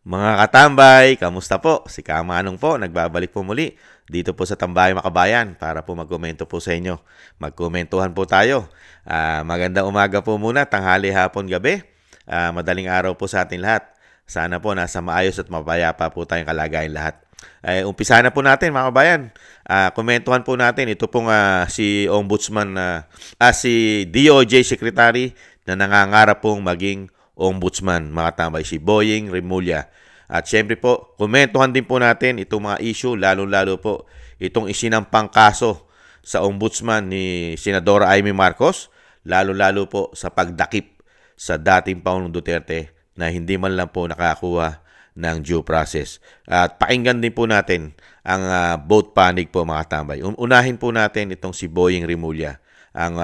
Mga katambay, kamusta po? Si Kamanong po, nagbabalik po muli dito po sa Tambahay Makabayan para po magkomento po sa inyo. Magkomentuhan po tayo. Magandang umaga po muna, tanghali, hapon, gabi. Madaling araw po sa ating lahat. Sana po nasa maayos at mapayapa po tayong kalagayan lahat. Umpisa na po natin mga kabayan. Komentuhan po natin ito pong si Ombudsman, si DOJ Secretary na nangangarap pong maging Ombudsman, mga tambay, si Boying Remulla. At syempre po, komentuhan din po natin itong mga issue, lalo-lalo po itong isinampang kaso sa Ombudsman ni Senadora Amy Marcos, lalo-lalo po sa pagdakip sa dating Pangulong Duterte na hindi man lang po nakakuha ng due process. At pakinggan din po natin ang both panig po mga tambay. Unahin po natin itong si Boying Remulla, ang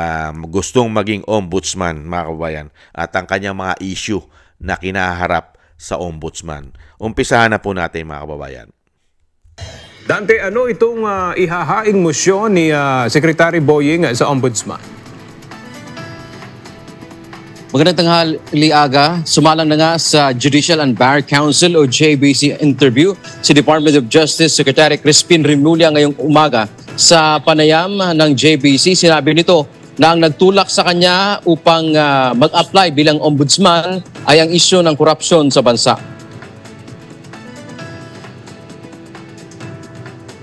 gustong maging ombudsman mga kabayan at ang kanyang mga issue na kinaharap sa ombudsman. Umpisahan na po natin mga kababayan. Dante, ano itong ihahaing motion ni Secretary Boying sa ombudsman? Magandang tanghali aga. Sumalang na nga sa Judicial and Bar Council o JBC interview si Department of Justice Secretary Crispin Remulla ngayong umaga. Sa panayam ng JBC, sinabi nito na ang nagtulak sa kanya upang mag-apply bilang ombudsman ay ang isyu ng korupsyon sa bansa.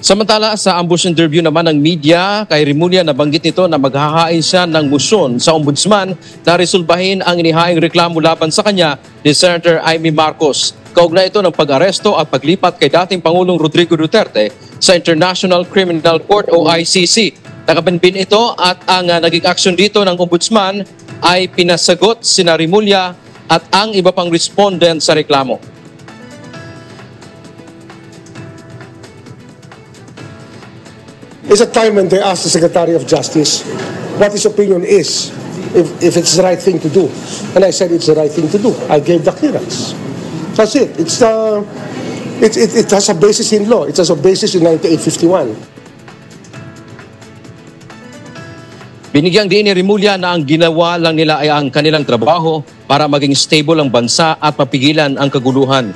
Samantala, sa ambush interview naman ng media, kay Remulla nabanggit nito na maghahain siya ng motion sa ombudsman na resolbahin ang inihaing reklamo laban sa kanya ni Senator Amy Marcos. Kaugnay ito ng pag-aresto at paglipat kay dating Pangulong Rodrigo Duterte sa International Criminal Court o ICC. Nakabinbin ito at ang naging aksyon dito ng ombudsman ay pinasagot sina Remulla at ang iba pang respondent sa reklamo. It's a time when they ask the Secretary of Justice what his opinion is, if it's the right thing to do. And I said it's the right thing to do. I gave the clearance. That's it. It has a basis in law. It has a basis in 1951. Binigyang diin ni Remulla na ang ginawa lang nila ay ang kanilang trabaho para maging stable ang bansa at mapigilan ang kaguluhan.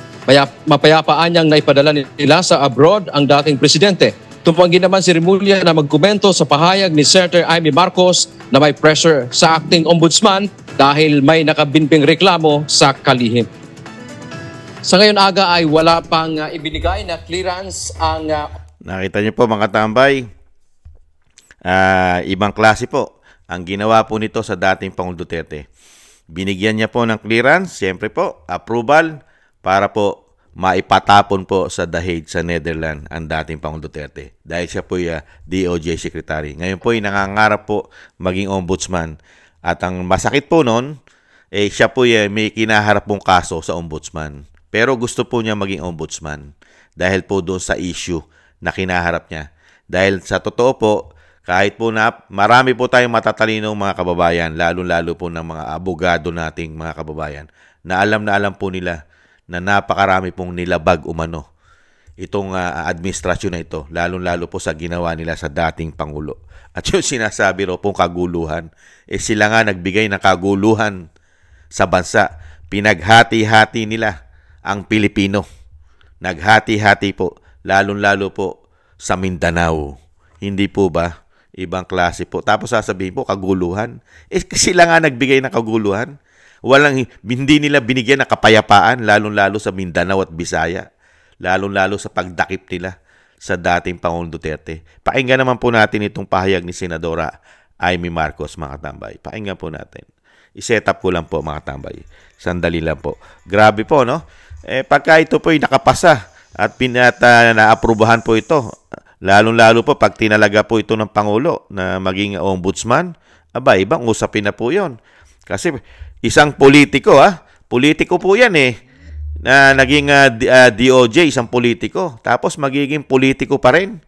Mapayapaan niyang naipadala nila sa abroad ang dating presidente. Tumanggi naman si Remulla na magkomento sa pahayag ni Senator Amy Marcos na may pressure sa acting ombudsman dahil may nakabinbing reklamo sa kalihim. Sa ngayon aga ay wala pang ibinigay na clearance ang... Nakita niyo po mga tambay, ibang klase po ang ginawa po nito sa dating Pangulong Duterte. Binigyan niya po ng clearance, siyempre po, approval para po maipatapon po sa The Hague sa Netherlands ang dating Pangulong Duterte dahil siya po yung DOJ Secretary. Ngayon po ay nangangarap po maging ombudsman at ang masakit po noon, siya po may kinaharap pong kaso sa ombudsman. Pero gusto po niya maging ombudsman dahil po doon sa issue na kinaharap niya. Dahil sa totoo po, kahit po na marami po tayong matatalinong mga kababayan, lalo-lalo po ng mga abogado nating mga kababayan, na alam po nila na napakarami pong nilabag umano itong administrasyon na ito, lalo-lalo po sa ginawa nila sa dating Pangulo. At yung sinasabi ro pong kaguluhan, sila nga nagbigay ng kaguluhan sa bansa. Pinaghati-hati nila ang Pilipino. Naghati-hati po, lalo-lalo po sa Mindanao. Hindi po ba? Ibang klase po. Tapos sasabihin po, kaguluhan. Sila nga nagbigay ng kaguluhan. Hindi nila binigyan ng kapayapaan, lalong-lalo sa Mindanao at Bisaya, lalong-lalo sa pagdakip nila sa dating Pangulong Duterte. Pakinggan naman po natin itong pahayag ni Senadora Amy Marcos, mga tambay. Pakinggan po natin. I-set up ko lang po, mga tambay. Sandali lang po. Grabe po, no? Pagka ito po ay nakapasa at naaprubahan po ito, lalong-lalo po pag tinalaga po ito ng Pangulo na maging ombudsman, ibang usapin na po yon. Kasi isang politiko, politiko po yan na naging DOJ, isang politiko. Tapos magiging politiko pa rin.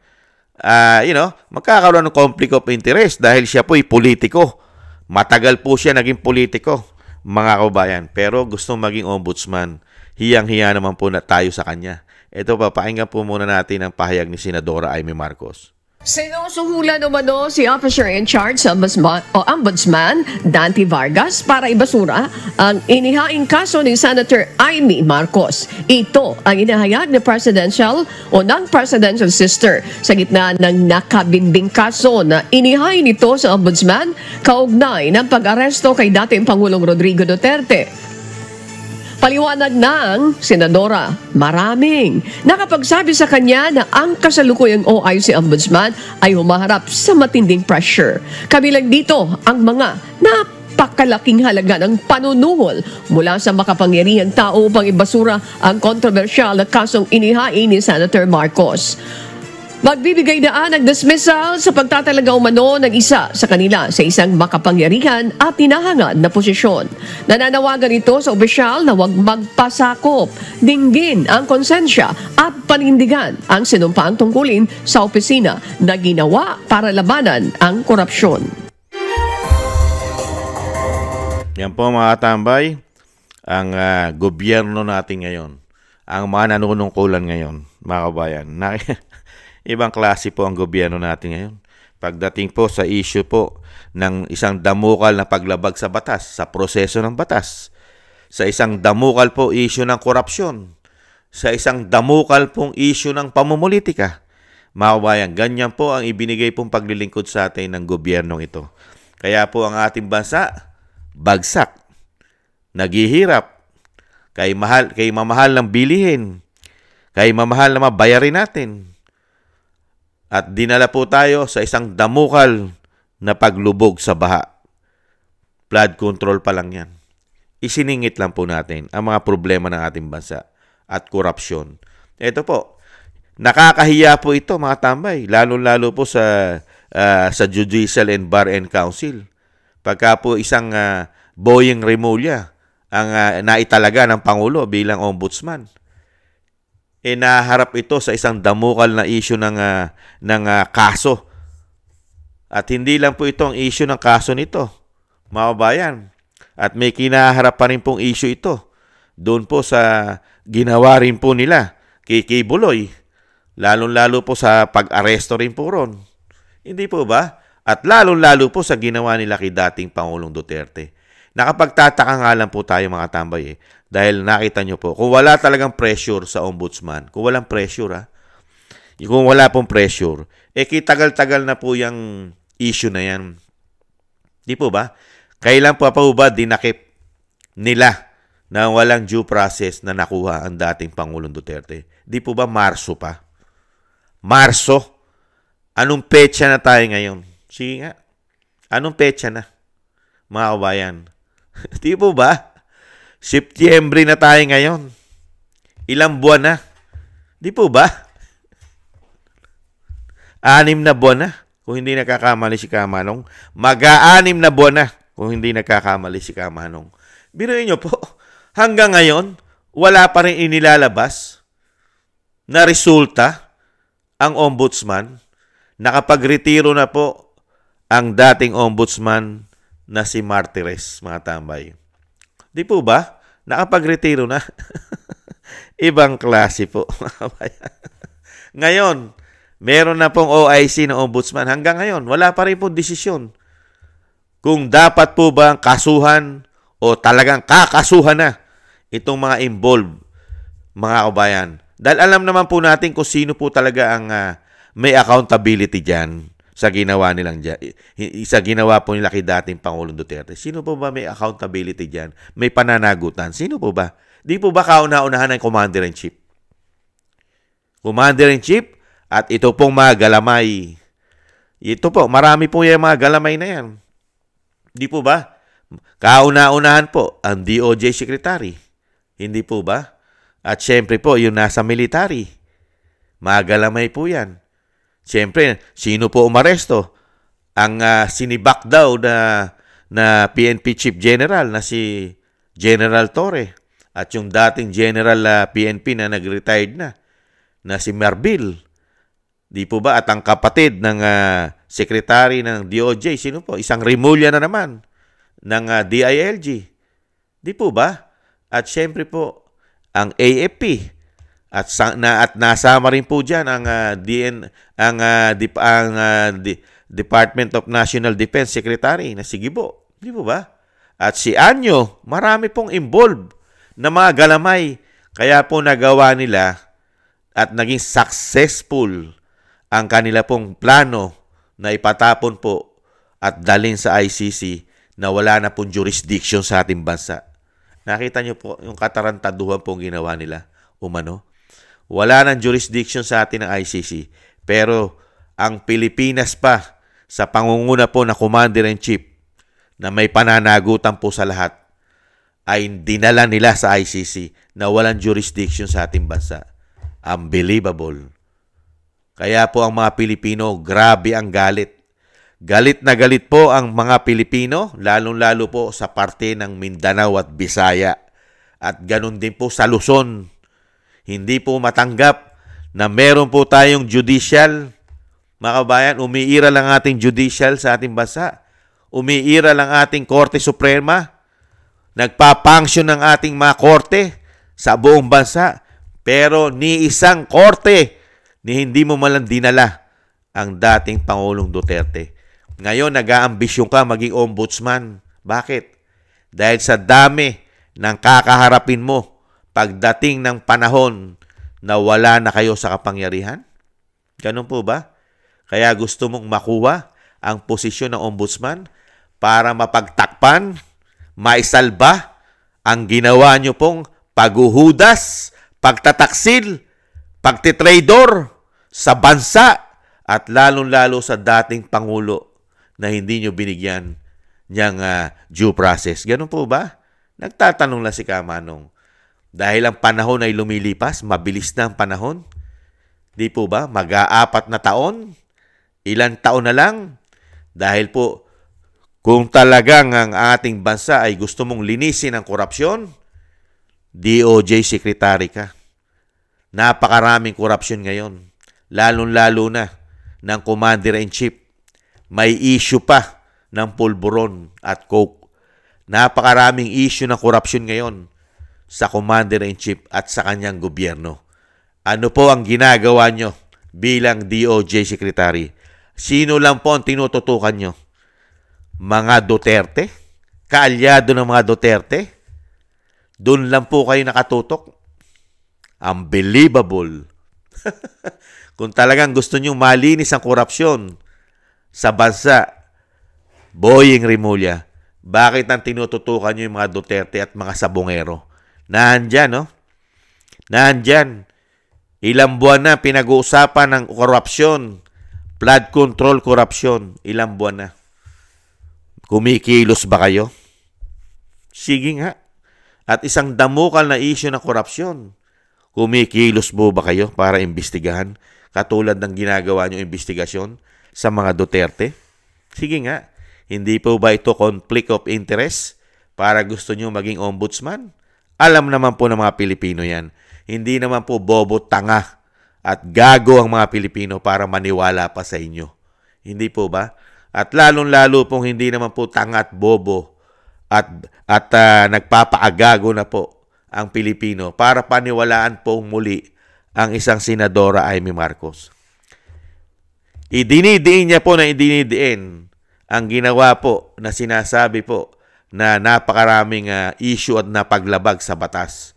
Magkakaroon ng conflict of interest dahil siya po ay politiko. Matagal po siya naging politiko, mga kabayan. Pero gusto maging ombudsman. Hiyang-hiya naman po na tayo sa kanya. Ito pa, pakinggan po muna natin ang pahayag ni Senadora Amy Marcos. Sinusuhulan umano si Officer in Charge sa Ombudsman Dante Vargas para ibasura ang inihaing kaso ni Senator Amy Marcos. Ito ang inihayag ni presidential o non-presidential sister sa gitna ng nakabimbing kaso na inihain nito sa Ombudsman kaugnay ng pag-aresto kay dating Pangulong Rodrigo Duterte. Paliwanag ng Senadora, maraming nakapagsabi sa kanya na ang kasalukuyang OIC Ombudsman ay humaharap sa matinding pressure. Kabilang dito ang mga napakalaking halaga ng panunuhol mula sa makapangyarihang tao upang ibasura ang kontrobersyal na kasong inihain ni Senator Marcos. Magbibigay daan ng dismissal sa pagtatalaga umano ng isa sa kanila sa isang makapangyarihan at tinahangad na posisyon. Nananawagan ito sa opisyal na huwag magpasakop, dinggin ang konsensya at panindigan ang sinumpaang tungkulin sa opisina na ginawa para labanan ang korupsyon. Yan po mga tambay, ang gobyerno natin ngayon, ang mga nanunungkulan ngayon, mga kabayan. Ibang klase po ang gobyerno natin ngayon. Pagdating po sa issue po ng isang damukal na paglabag sa batas, sa proseso ng batas, sa isang damukal po issue ng korupsyon, sa isang damukal pong issue ng pamumulitika. Mga kabayan, ganyan po ang ibinigay pong paglilingkod sa atin ng gobyernong ito. Kaya po ang ating bansa, bagsak, naghihirap, kay mamahal ng bilihin, kay mamahal na mabayarin natin. At dinala po tayo sa isang damukal na paglubog sa baha. Flood control pa lang yan. Isiningit lang po natin ang mga problema ng ating bansa at korupsyon. Ito po, nakakahiya po ito mga tambay, lalo-lalo po sa Judicial and Bar and Council. Pagka po isang Boying Remulla ang naitalaga ng Pangulo bilang ombudsman. Naharap ito sa isang damukal na issue ng kaso. At hindi lang po ito ang issue ng kaso nito, mga kabayan. At may kinaharap pa rin pong issue ito. Doon po sa ginawa rin po nila kay Buloy. Lalong-lalo po sa pag-aresto rin po ron. Hindi po ba? At lalong-lalo po sa ginawa nila kay dating Pangulong Duterte. Nakapagtataka nga lang po tayo mga tambay dahil nakita nyo po, kung wala talagang pressure sa ombudsman, kung walang pressure kung wala pong pressure, kitagal-tagal na po yung issue na yan. Di po ba? Kailan pa ba dinakip nila na walang due process na nakuha ang dating Pangulong Duterte? Di po ba Marso pa? Marso? Anong petsa na tayo ngayon? Sige nga. Anong petsa na? Mga kabayan. Di po ba? Setyembre na tayo ngayon. Ilang buwan na? Di po ba? 6 na buwan na kung hindi nakakamali si Kamanong. Mag-6 na buwan na kung hindi nakakamali si Kamanong. Biruin nyo po, hanggang ngayon, wala pa rin inilalabas na resulta ang ombudsman. Nakapagretiro na po ang dating ombudsman na si Martires, mga tambay. Di po ba? Nakapagretiro na. Ibang klase po. Ngayon, meron na pong OIC ng ombudsman. Hanggang ngayon, wala pa rin pong desisyon kung dapat po ba ang kasuhan o talagang kakasuhan na itong mga involved, mga kabayan. Dahil alam naman po natin kung sino po talaga ang may accountability dyan sa ginawa nilang sa ginawa po nila kay dating Pangulong Duterte. Sino po ba may accountability diyan? May pananagutan. Sino po ba? Di po ba kauna-unahan ng Commander-in-Chief? Commander-in-Chief at ito pong mga galamay. Ito po, marami po yung mga galamay na yan. Di po ba? Kauna-unahan po ang DOJ Secretary. Hindi po ba? At syempre po, yung nasa military. Mga galamay po yan. Siyempre, sino po umaresto? Ang sinibak daw na PNP Chief General na si General Torre at yung dating General PNP na nag-retired na si Marbil. Di po ba? At ang kapatid ng Secretary ng DOJ, sino po? Isang Remulla na naman ng DILG. Di po ba? At siyempre po, ang AFP At nasama rin po diyan ang Department of National Defense Secretary na si Gibo, di po ba? At si Anyo, marami pong involved na mga galamay. Kaya po nagawa nila at naging successful ang kanila pong plano na ipatapon po at dalhin sa ICC na wala na pong jurisdiction sa ating bansa. Nakita niyo po yung katarantaduhan pong ginawa nila, umano. Wala nang jurisdiction sa atin ng ICC. Pero ang Pilipinas pa sa pangunguna po na Commander-in-Chief na may pananagutan po sa lahat ay dinala nila sa ICC na walang jurisdiction sa ating bansa. Unbelievable. Kaya po ang mga Pilipino, grabe ang galit. Galit na galit po ang mga Pilipino, lalong-lalo po sa parte ng Mindanao at Bisaya. At ganun din po sa Luzon. Hindi po matanggap na meron po tayong judicial. Mga kabayan, umiiral ang ating judicial sa ating bansa. Umiiral ang ating Korte Suprema. Nagpapanksyon ang ating mga korte sa buong bansa. Pero ni isang korte ni hindi mo malang dinala ang dating Pangulong Duterte. Ngayon, nag-aambisyon ka maging ombudsman. Bakit? Dahil sa dami ng kakaharapin mo pagdating ng panahon na wala na kayo sa kapangyarihan? Ganun po ba? Kaya gusto mong makuha ang posisyon ng ombudsman para mapagtakpan, maisalba ang ginawa nyo pong paghuhudas, pagtataksil, pagtitraidor sa bansa at lalong-lalo sa dating Pangulo na hindi nyo binigyan niyang due process. Ganun po ba? Nagtatanong lang si Kamanong. Dahil ang panahon ay lumilipas, mabilis na ang panahon. Di po ba? Mag-aapat na taon, ilang taon na lang. Dahil po, kung talagang ang ating bansa ay gusto mong linisin ang korupsyon, DOJ Secretary ka. Napakaraming korupsyon ngayon. Lalong-lalo na ng Commander-in-Chief. May issue pa ng pulburon at coke. Napakaraming issue ng korupsyon ngayon sa Commander-in-Chief at sa kanyang gobyerno. Ano po ang ginagawa nyo bilang DOJ Secretary? Sino lang po ang tinututukan nyo? Mga Duterte? Kaalyado ng mga Duterte? Doon lang po kayo nakatutok? Unbelievable. Kung talagang gusto nyo malinis ang korupsyon sa bansa, Boying Rimulya, bakit ang tinututukan nyo yung mga Duterte at mga sabongero? Nandyan, no? Nandyan. Ilang buwan na pinag-uusapan ng korupsyon, flood control korupsyon. Ilang buwan na. Kumikilos ba kayo? Sige nga. At isang damukal na issue ng korupsyon. Kumikilos mo ba kayo para imbestigahan? Katulad ng ginagawa nyo investigasyon sa mga Duterte? Sige nga. Hindi po ba ito conflict of interest para gusto nyo maging ombudsman? Alam naman po ng mga Pilipino yan. Hindi naman po bobo, tanga at gago ang mga Pilipino para maniwala pa sa inyo. Hindi po ba? At lalong-lalo pong hindi naman po tanga at bobo at nagpapaagago na po ang Pilipino para paniwalaan po muli ang isang Senadora Amy Marcos. Idinidiin niya po na idinidiin ang ginawa po na sinasabi po na napakaraming issue at napaglabag sa batas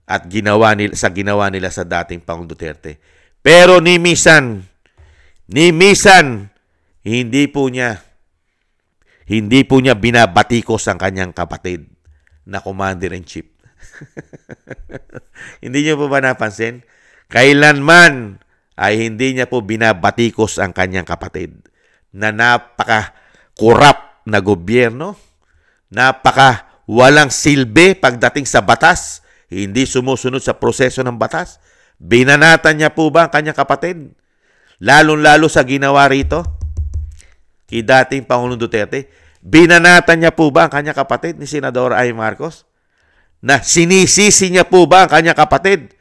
at ginawa nila sa dating Pangulong Duterte. Pero ni Misan, hindi po niya binabatikos ang kanyang kapatid na Commander-in-Chief. Hindi niyo po ba napansin? Kailanman ay hindi niya po binabatikos ang kanyang kapatid na napaka-corrupt na gobyerno, napaka walang silbi pagdating sa batas, hindi sumusunod sa proseso ng batas. Binanatan niya po ba ang kanyang kapatid? Lalong-lalo sa ginawa rito kay dating Pangulong Duterte. Binanatan niya po ba ang kanyang kapatid ni Senador Amy Marcos? Na sinisisi niya po ba ang kanyang kapatid?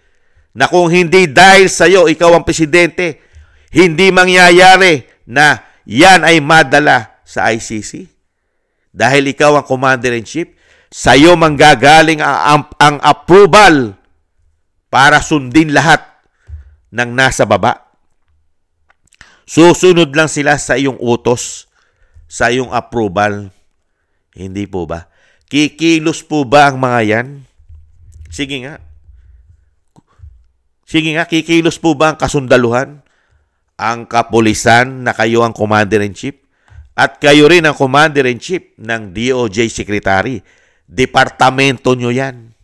Na kung hindi dahil sa iyo, ikaw ang presidente, hindi mangyayari na yan ay madala sa ICC? Dahil ikaw ang Commander-in-Chief, sa iyo manggagaling ang approval para sundin lahat ng nasa baba. Susunod lang sila sa iyong utos, sa iyong approval. Hindi po ba? Kikilos po ba ang mga yan? Sige nga. Sige nga, kikilos po ba ang kasundaluhan? Ang kapulisan na kayo ang Commander-in-Chief? At kayo rin ang Commander-in-Chief ng DOJ Secretary. Departamento nyo yan.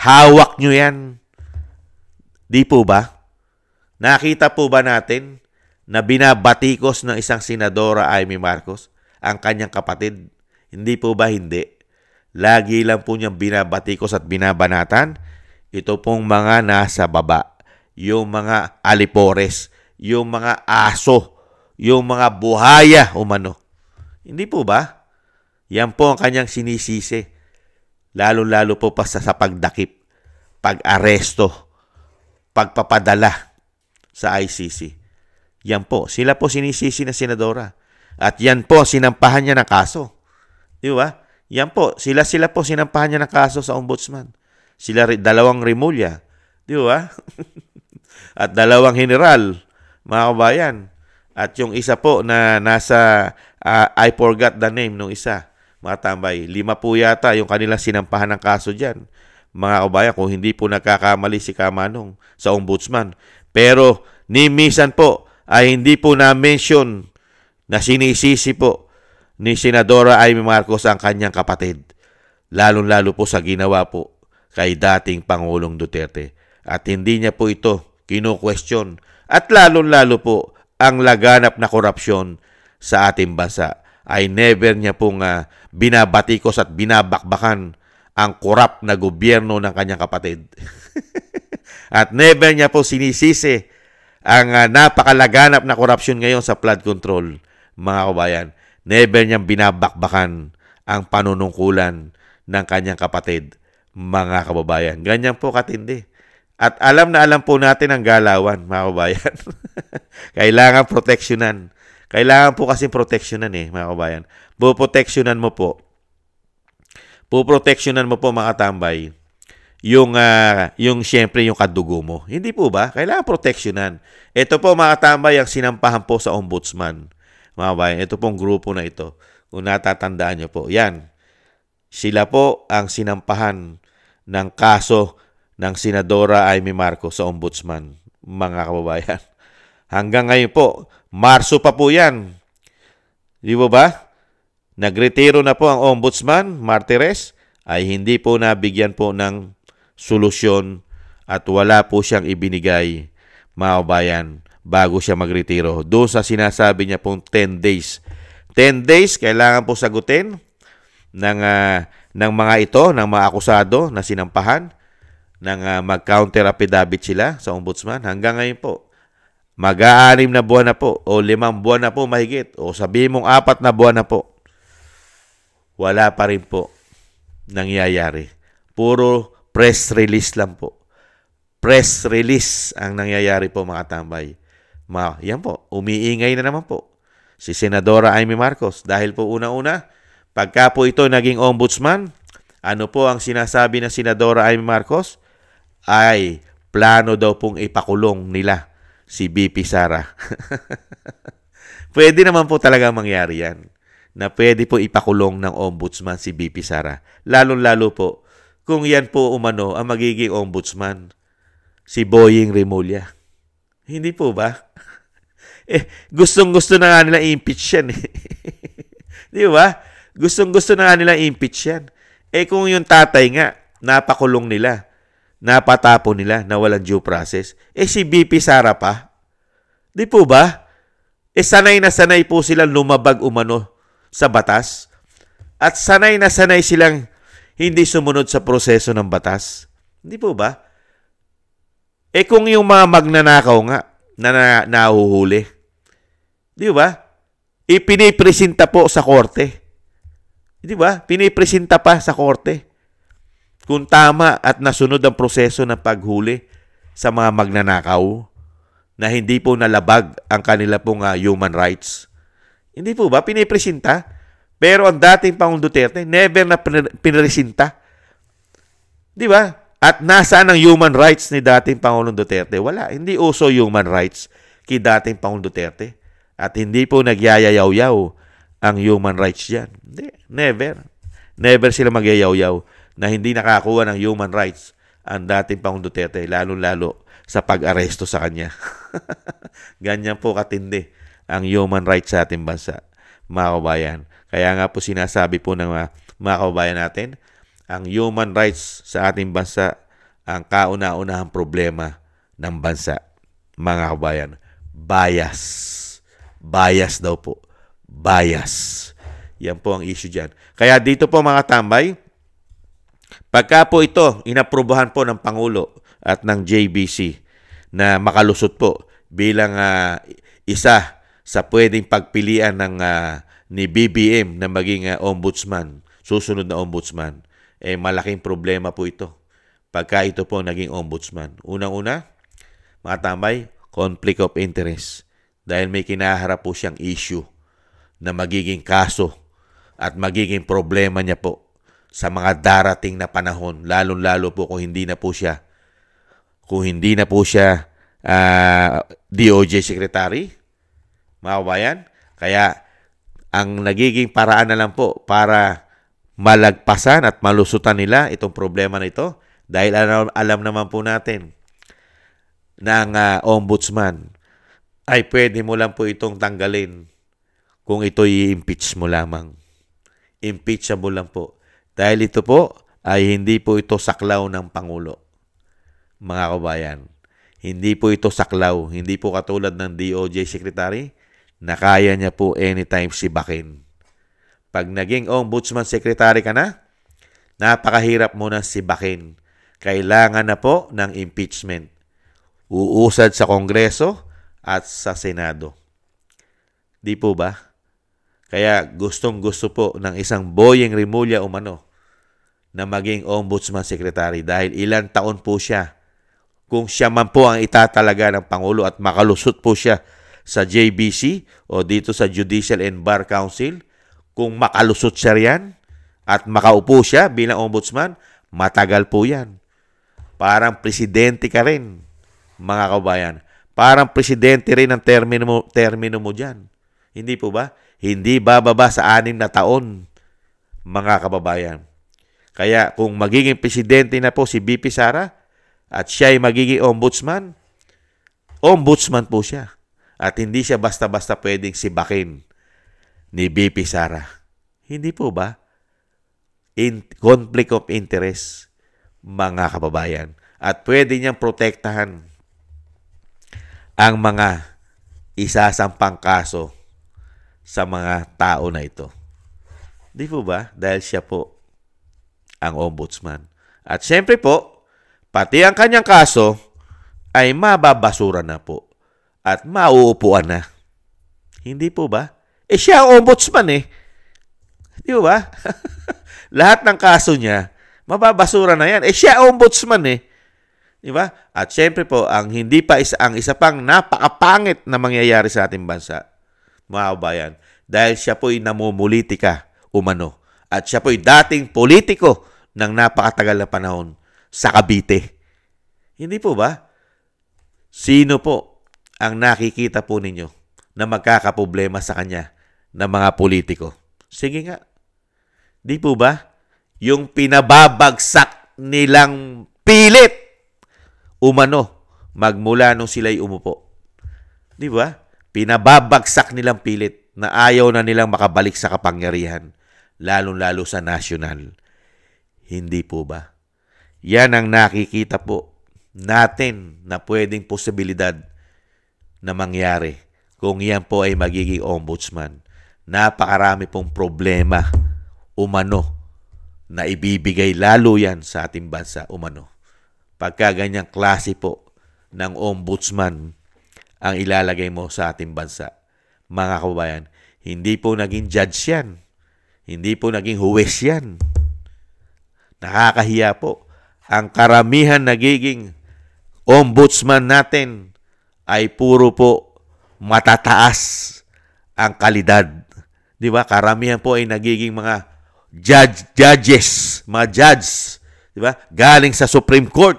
Hawak nyo yan. Di po ba? Nakita po ba natin na binabatikos ng isang senadora Amy Marcos ang kanyang kapatid? Hindi po ba hindi? Lagi lang po niyang binabatikos at binabanatan ito pong mga nasa baba. Yung mga alipores, yung mga aso, yung mga buhaya umano. Hindi po ba? Yan po ang kanyang sinisisi. Lalo-lalo po pa sa pagdakip, pag-aresto, pagpapadala sa ICC. Yan po. Sila po sinisisi na senadora. At yan po, sinampahan niya ng kaso. Di ba? Yan po. Sila po sinampahan niya ng kaso sa ombudsman. Sila dalawang Remulla. Di ba? At dalawang general, mga kabayan. At yung isa po na nasa, I forgot the name nung isa, mga tambay. 5 po yata yung kanilang sinampahan ng kaso dyan. Mga kabayan, kung hindi po nagkakamali si Kamanong sa ombudsman. Pero, ni minsan po, ay hindi po na-mention na sinisisi po ni Senadora Amy Marcos ang kanyang kapatid. Lalong-lalo po sa ginawa po kay dating Pangulong Duterte. At hindi niya po ito kino-question. At lalong-lalo po ang laganap na korupsyon sa ating bansa ay never niya pong binabatikos at binabakbakan ang korap na gobyerno ng kanyang kapatid. At never niya po sinisisi ang napakalaganap na korupsyon ngayon sa flood control, mga kabayan. Never niyang binabakbakan ang panunungkulan ng kanyang kapatid, mga kababayan. Ganyan po katindi. At alam na alam po natin ang galawan, mga kababayan. Kailangan proteksyonan. Kailangan po kasi proteksyonan mga kababayan. Puproteksyonan mo po. Puproteksyonan mo po, mga tambay, yung siyempre yung kadugo mo. Hindi po ba? Kailangan proteksyonan. Ito po, mga tambay, ang sinampahan po sa ombudsman. Mga kabayan, ito pong grupo na ito. Kung natatandaan nyo po, yan. Sila po ang sinampahan ng kaso ng Senadora Amy Marcos sa ombudsman, mga kababayan. Hanggang ngayon po, Marso pa po yan. Di ba? Nagretiro na po ang ombudsman, Martires, ay hindi po nabigyan po ng solusyon at wala po siyang ibinigay, mga kababayan, bago siya magretiro. Doon sa sinasabi niya pong 10 days. 10 days, kailangan po sagutin ng mga ito, ng mga akusado na sinampahan, ng mag-counter affidavit sila sa ombudsman. Hanggang ngayon po, mag-6 na buwan na po, o 5 buwan na po mahigit, o sabihin mong 4 na buwan na po. Wala pa rin po nangyayari. Puro press release lang po. Press release ang nangyayari po, mga tambay. Yan po, umiingay na naman po si Senadora Amy Marcos. Dahil po una-una, pagka po ito naging ombudsman, ano po ang sinasabi ng Senadora Amy Marcos? Ay, plano daw pong ipakulong nila si BP Sara. Pwede naman po talaga mangyari yan, na pwede po ipakulong ng ombudsman si BP Sara. Lalo-lalo po kung yan po umano ang magiging ombudsman, si Boying Remulla. Hindi po ba? Gustong-gusto na nga nila impeach yan. Di ba? Gustong-gusto na nga nila impeach yan. Kung yung tatay nga, napakulong nila, napatapon nila na walang due process, si BP Sara pa. Di po ba? Sanay na sanay po silang lumabag umano sa batas. At sanay na sanay silang hindi sumunod sa proseso ng batas. Hindi po ba? Kung yung mga magnanakaw nga na nahuhuli, di ba? Pinipresenta po sa korte. Di ba? Pinipresenta pa sa korte kung tama at nasunod ang proseso ng paghuli sa mga magnanakaw na hindi po nalabag ang kanila pong human rights. Hindi po ba? Pinipresenta. Pero ang dating Pangulong Duterte, never na pinipresenta. Di ba? At nasaan ang human rights ni dating Pangulong Duterte? Wala. Hindi uso human rights kay dating Pangulong Duterte. At hindi po nagyayayaw-yaw ang human rights dyan. Hindi. Never. Never sila magyayaw-yaw na hindi nakakuha ng human rights ang dating Pangulong Duterte, lalo-lalo sa pag-aresto sa kanya. Ganyan po katindi ang human rights sa ating bansa, mga kabayan. Kaya nga po sinasabi po ng mga kabayan natin, ang human rights sa ating bansa ang kauna-unahang problema ng bansa. Mga kabayan, bias. Bias daw po. Bias. Yan po ang issue dyan. Kaya dito po mga tambay, pagka po ito, inaprubahan po ng Pangulo at ng JBC na makalusot po bilang isa sa pwedeng pagpilian ng ni BBM na maging ombudsman, susunod na ombudsman, malaking problema po ito pagka ito po naging ombudsman. Unang-una, mga tambay, conflict of interest. Dahil may kinaharap po siyang issue na magiging kaso at magiging problema niya po sa mga darating na panahon, lalo-lalo po kung hindi na po siya DOJ Secretary, mga kabayan. Kaya ang nagiging paraan na lang po para malagpasan at malusutan nila itong problema na ito, dahil alam naman po natin ng ombudsman ay pwede mo lang po itong tanggalin kung ito i-impeach mo lamang. Impeachable lang po. Dahil ito po ay hindi po ito saklaw ng Pangulo. Mga kabayan, hindi po ito saklaw. Hindi po katulad ng DOJ Secretary na kaya niya po anytime sibakin. Pag naging Ombudsman Secretary ka na, napakahirap mo na sibakin. Kailangan na po ng impeachment. Uusad sa Kongreso at sa Senado. Di po ba? Kaya gustong-gusto po ng isang Boyeng Rimulya umano na maging Ombudsman Secretary dahil ilang taon po siya. Kung siya man po ang itatalaga ng Pangulo at makalusot po siya sa JBC o dito sa Judicial and Bar Council, kung makalusot siya riyan at makaupo siya bilang ombudsman, matagal po yan. Parang presidente ka rin, mga kabayan. Parang presidente rin ang termino mo dyan. Hindi po ba? Hindi bababa sa 6 na taon, mga kababayan. Kaya kung magiging presidente na po si BP Sara at siya ay magiging ombudsman, ombudsman po siya. At hindi siya basta-basta pwedeng sibakin ni BP Sara. Hindi po ba? Conflict of interest, mga kababayan. At pwede niyang protektahan ang mga isasampang kaso sa mga tao na ito. Di po ba? Dahil siya po ang ombudsman. At syempre po, pati ang kanyang kaso ay mababasura na po at mauupuan na. Hindi po ba? Siya ang ombudsman eh. Di ba? Lahat ng kaso niya, mababasura na yan. Siya ang ombudsman eh. Di ba? At syempre po, ang isa pang napakapangit na mangyayari sa ating bansa, mga kabayan, dahil siya po'y namumulitika umano. At siya po'y dating politiko ng napakatagal na panahon sa Cavite. Hindi po ba? Sino po ang nakikita po ninyo na magkakaproblema sa kanya ng mga politiko? Sige nga. Di po ba? Yung pinababagsak nilang pilit umano magmula nung sila'y umupo. Di ba? Pinababagsak nilang pilit na ayaw na nilang makabalik sa kapangyarihan, lalong-lalo sa national. Hindi po ba? Yan ang nakikita po natin na pwedeng posibilidad na mangyari kung yan po ay magiging ombudsman. Napakarami pong problema umano na ibibigay lalo yan sa ating bansa umano. Pagka ganyang klase po ng ombudsman ang ilalagay mo sa ating bansa. Mga kababayan, hindi po naging judge yan. Hindi po naging huwes yan. Nakakahiya po. Ang karamihan nagiging ombudsman natin ay puro po matataas ang kalidad. Di ba? Karamihan po ay nagiging mga judges, mga judge Di ba? Galing sa Supreme Court.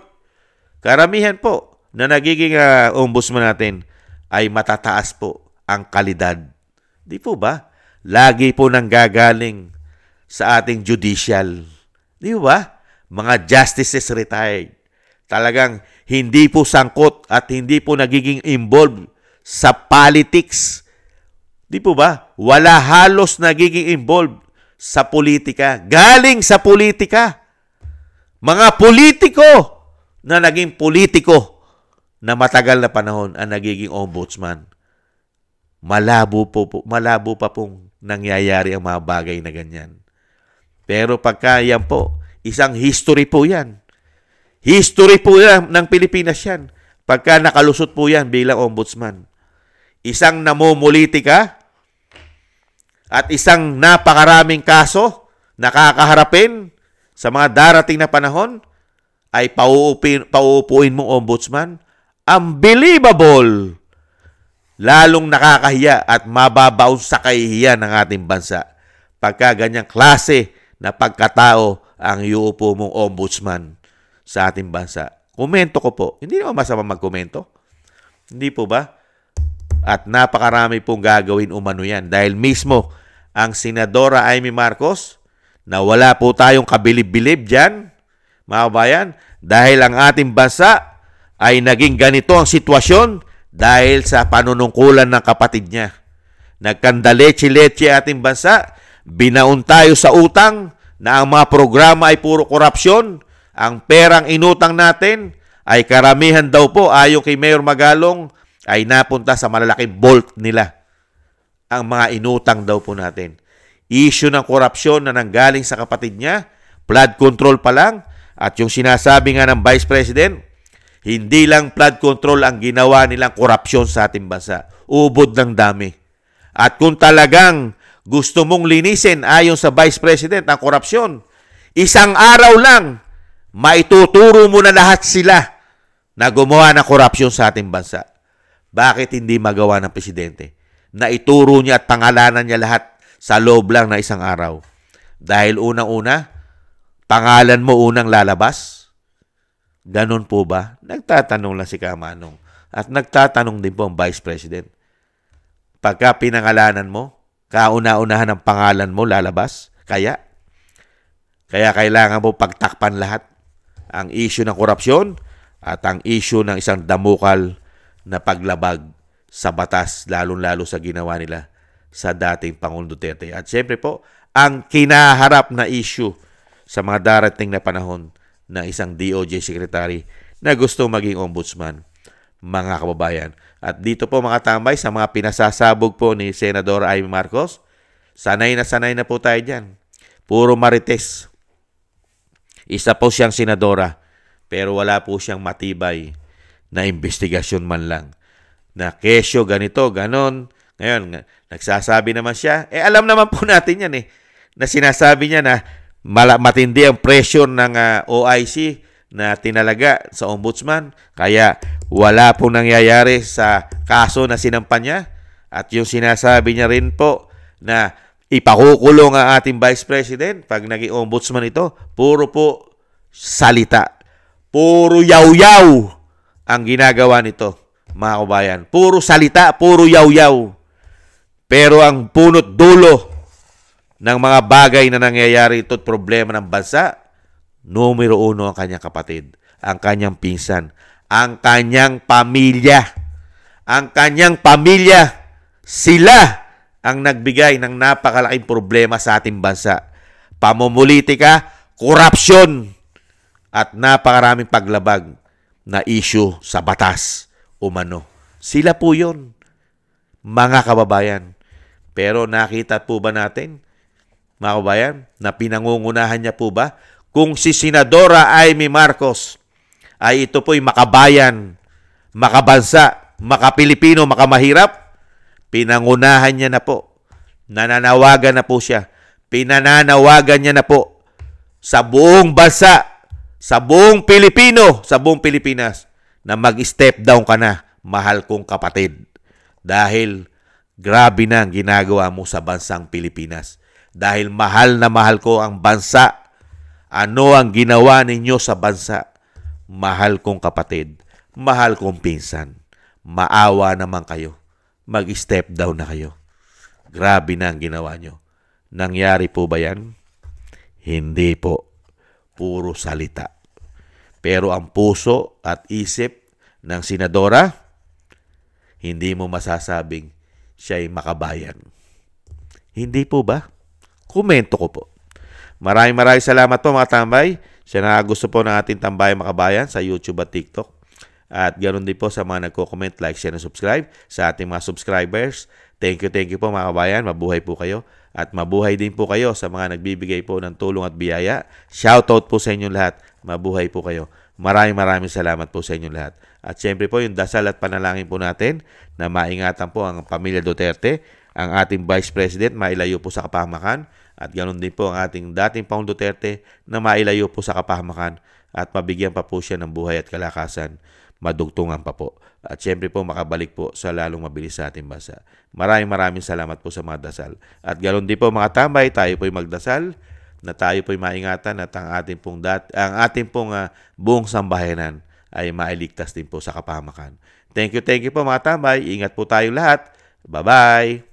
Karamihan po na nagiging ombudsman natin ay matataas po ang kalidad. Di po ba? Lagi po nang gagaling sa ating judicial. Di ba? Mga justices retired. Talagang hindi po sangkot at hindi po nagiging involved sa politics. Di po ba? Wala halos nagiging involved sa politika. Galing sa politika. Mga politiko na naging politiko na matagal na panahon ang nagiging ombudsman. Malabo pa pong nangyayari ang mga bagay na ganyan. Pero pagka yan po, isang history po yan. History po yan ng Pilipinas yan. Pagka nakalusot po yan bilang ombudsman. Isang namumulitika at isang napakaraming kaso nakakaharapin sa mga darating na panahon ay pauupuin mong ombudsman. Unbelievable! Lalong nakakahiya at mababaon sa kahihiyan ng ating bansa pagka ganyang klase na pagkatao ang iuupo mong ombudsman sa ating bansa. Komento ko po. Hindi naman masama magkomento. Hindi po ba? At napakarami pong gagawin umano yan dahil mismo ang Senadora Amy Marcos na wala po tayong kabilib-bilib dyan, mga bayan, dahil ang ating bansa ay naging ganito ang sitwasyon dahil sa panunungkulan ng kapatid niya. Nagkandaleche-leche ating bansa, binaon tayo sa utang na ang mga programa ay puro korupsyon, ang perang inutang natin ay karamihan daw po ayon kay Mayor Magalong ay napunta sa malalaking vault nila. Ang mga inutang daw po natin. Issue ng korupsyon na nanggaling sa kapatid niya, flood control pa lang, at yung sinasabi nga ng Vice President, hindi lang flood control ang ginawa nilang korupsyon sa ating bansa. Ubod ng dami. At kung talagang gusto mong linisin ayon sa Vice President ang korupsyon, isang araw lang, maituturo mo na lahat sila na gumawa ng korupsyon sa ating bansa. Bakit hindi magawa ng Presidente? Na ituro niya at pangalanan niya lahat sa loob lang na isang araw. Dahil unang-una, pangalan mo unang lalabas? Ganon po ba? Nagtatanong lang si Kamanong. At nagtatanong din po ang Vice President. Pagka pinangalanan mo, kauna-unahan ang pangalan mo lalabas? Kaya kailangan mo pagtakpan lahat ang issue ng korupsyon at ang issue ng isang damukal na paglabag sa batas, lalong-lalo sa ginawa nila sa dating Pangulong Duterte. At siyempre po, ang kinaharap na issue sa mga darating na panahon na isang DOJ Secretary na gusto maging ombudsman, mga kababayan. At dito po mga tambay sa mga pinasasabog po ni Senador Amy Marcos, sanay na po tayo dyan. Puro marites. Isa po siyang senadora, pero wala po siyang matibay na investigasyon man lang. Na kesyo, ganito, ganon. Ngayon, nagsasabi naman siya, alam naman po natin yan na sinasabi niya na matindi ang pressure ng OIC na tinalaga sa ombudsman, kaya wala pong nangyayari sa kaso na sinampan niya. At yung sinasabi niya rin po na ipakukulong ang ating Vice President pag naging ombudsman ito, puro po salita. Puro yaw-yaw ang ginagawa nito, mga kabayan. Puro salita, puro yaw-yaw. Pero ang punot dulo ng mga bagay na nangyayari ito at problema ng bansa, numero 1 ang kanyang kapatid, ang kanyang pinsan, ang kanyang pamilya. Ang kanyang pamilya, sila ang nagbigay ng napakalaking problema sa ating bansa. Pamumulitika, korupsyon, at napakaraming paglabag na issue sa batas umano. Sila po yun, mga kababayan. Pero nakita po ba natin, mga kababayan, na pinangungunahan niya po ba kung si Senadora Amy Marcos ay ito po'y makabayan, makabansa, makapilipino, makamahirap, pinangunahan niya na po. Nananawagan na po siya. Pinananawagan niya na po sa buong bansa, sa buong Pilipino, sa buong Pilipinas, na mag-step down ka na, mahal kong kapatid. Dahil grabe na ang ginagawa mo sa bansang Pilipinas. Dahil mahal na mahal ko ang bansa, Ano ang ginawa ninyo sa bansa? Mahal kong kapatid, mahal kong pinsan, maawa naman kayo. Mag-step down na kayo. Grabe na ang ginawa nyo. Nangyari po ba yan? Hindi po. Puro salita. Pero ang puso at isip ng senadora, hindi mo masasabing siya'y makabayan. Hindi po ba? Komento ko po. Maraming salamat po mga tambay. Siya na gusto po ng ating Tambayang Makabayan sa YouTube at TikTok. At ganoon din po sa mga nagko-comment, like, share, and subscribe sa ating mga subscribers. Thank you po mga kabayan. Mabuhay po kayo. At mabuhay din po kayo sa mga nagbibigay po ng tulong at biyaya. Shoutout po sa inyong lahat. Mabuhay po kayo. Maraming salamat po sa inyong lahat. At syempre po yung dasal at panalangin po natin na maingatan po ang pamilya Duterte, ang ating Vice President mailayo po sa kapahamakan, at ganoon din po ang ating dating Pangulong Duterte na mailayo po sa kapahamakan at mabigyan pa po siya ng buhay at kalakasan, madugtungan pa po. At syempre po makabalik po sa lalong mabilis sa ating bansa. Maraming salamat po sa mga dasal. At ganoon din po mga tambay, tayo po'y magdasal na tayo po'y maingatan at ang ating pong buong sambahanan ay mailigtas din po sa kapahamakan. Thank you po mga tambay. Ingat po tayo lahat. Bye-bye.